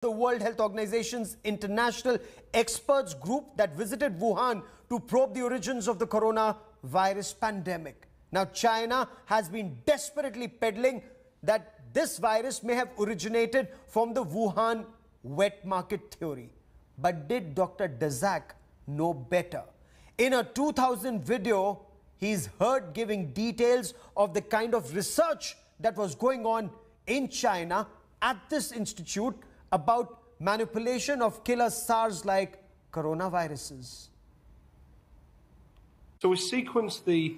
The World Health Organization's international experts group that visited Wuhan to probe the origins of the coronavirus pandemic. Now, China has been desperately peddling that this virus may have originated from the Wuhan wet market theory. But did Dr. Daszak know better? In a 2000 video, he's heard giving details of the kind of research that was going on in China at this institute about manipulation of killer SARS-like coronaviruses. So we sequenced the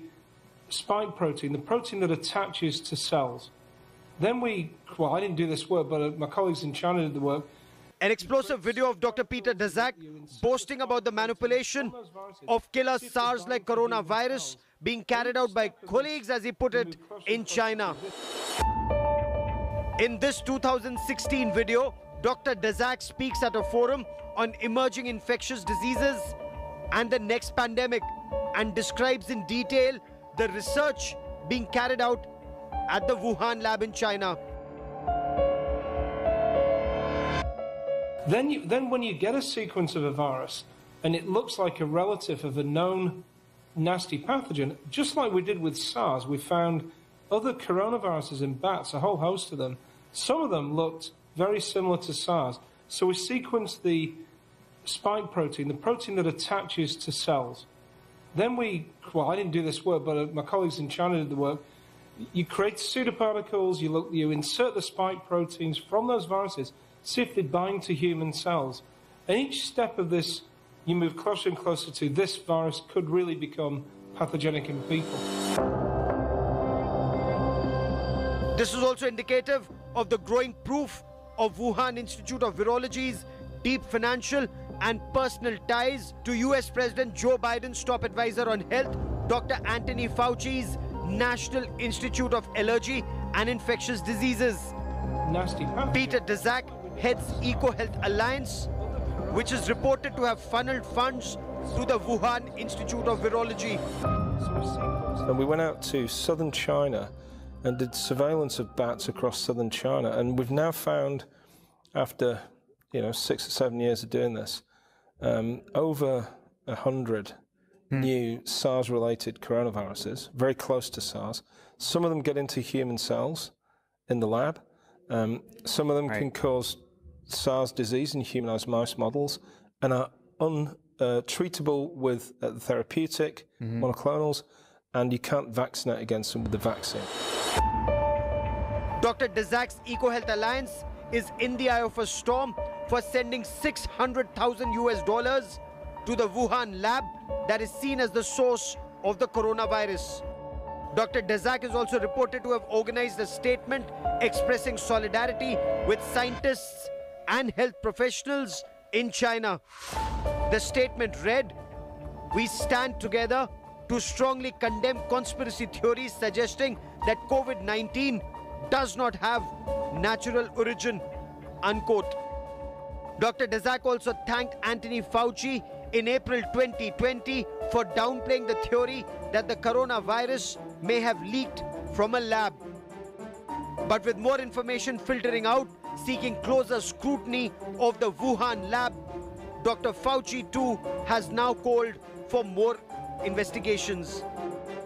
spike protein, the protein that attaches to cells. Then well, I didn't do this work, but my colleagues in China did the work. An explosive video of Dr. Peter Daszak boasting about the manipulation of killer SARS-like coronavirus being carried out by colleagues, as he put it, in China. In this 2016 video, Dr. Daszak speaks at a forum on emerging infectious diseases and the next pandemic and describes in detail the research being carried out at the Wuhan lab in China. Then when you get a sequence of a virus and it looks like a relative of a known nasty pathogen, just like we did with SARS, we found other coronaviruses in bats, a whole host of them. Some of them looked very similar to SARS. So we sequenced the spike protein, the protein that attaches to cells. Then well, I didn't do this work, but my colleagues in China did the work. You create pseudoparticles, you insert the spike proteins from those viruses, see if they bind to human cells. And each step of this, you move closer and closer to this virus could really become pathogenic in people. This is also indicative of the growing proof of Wuhan Institute of Virology's deep financial and personal ties to US President Joe Biden's top advisor on health, Dr. Anthony Fauci's National Institute of Allergy and Infectious Diseases. Peter Daszak heads EcoHealth Alliance, which is reported to have funneled funds to the Wuhan Institute of Virology. And we went out to southern China and did surveillance of bats across southern China, and we've now found, after 6 or 7 years of doing this, over 100 new SARS-related coronaviruses, very close to SARS. Some of them get into human cells in the lab. Some of them can cause SARS disease in humanized mouse models and are untreatable with therapeutic monoclonals, and you can't vaccinate against them with the vaccine. Dr. Daszak's EcoHealth Alliance is in the eye of a storm for sending $600,000 US to the Wuhan lab that is seen as the source of the coronavirus. Dr. Daszak is also reported to have organized a statement expressing solidarity with scientists and health professionals in China. The statement read, "We stand together to strongly condemn conspiracy theories suggesting that COVID-19 does not have natural origin," unquote. Dr. Daszak also thanked Anthony Fauci in April 2020 for downplaying the theory that the coronavirus may have leaked from a lab. But with more information filtering out, seeking closer scrutiny of the Wuhan lab, Dr. Fauci too has now called for more investigations.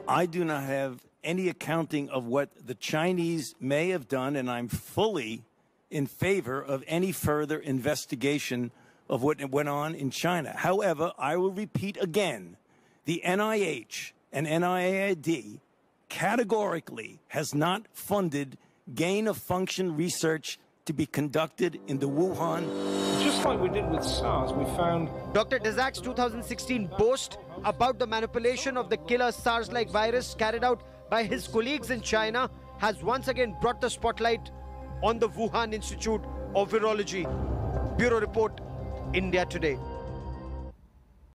I do not have any accounting of what the Chinese may have done, and I'm fully in favor of any further investigation of what went on in China. However, I will repeat again, the NIH and NIAID categorically has not funded gain-of-function research to be conducted in the Wuhan. Just like we did with SARS, we found Dr. Daszak's 2016 boast about the manipulation of the killer SARS-like virus carried out by his colleagues in China has once again brought the spotlight on the Wuhan Institute of Virology. Bureau Report, India Today.